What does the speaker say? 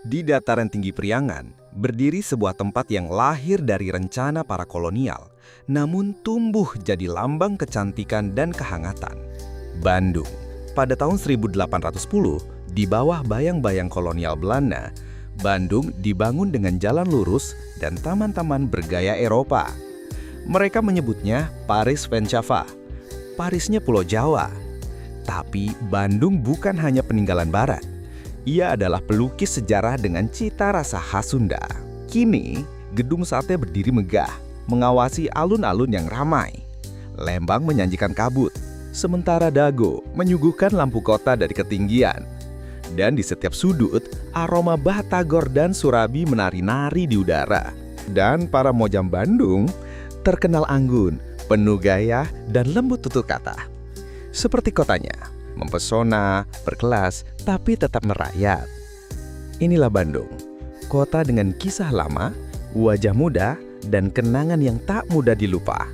Di dataran tinggi Priangan, berdiri sebuah tempat yang lahir dari rencana para kolonial, namun tumbuh jadi lambang kecantikan dan kehangatan. Bandung. Pada tahun 1810, di bawah bayang-bayang kolonial Belanda, Bandung dibangun dengan jalan lurus dan taman-taman bergaya Eropa. Mereka menyebutnya Paris Vancouver, Parisnya Pulau Jawa. Tapi Bandung bukan hanya peninggalan barat. Ia adalah pelukis sejarah dengan cita rasa khas Sunda. Kini, gedung sate berdiri megah, mengawasi alun-alun yang ramai. Lembang menyanjikan kabut, sementara Dago menyuguhkan lampu kota dari ketinggian. Dan di setiap sudut, aroma batagor dan surabi menari-nari di udara. Dan para mojam Bandung terkenal anggun, penuh gaya, dan lembut tutur kata. Seperti kotanya, mempesona, berkelas, tapi tetap merayat. Inilah Bandung, kota dengan kisah lama, wajah muda, dan kenangan yang tak mudah dilupa.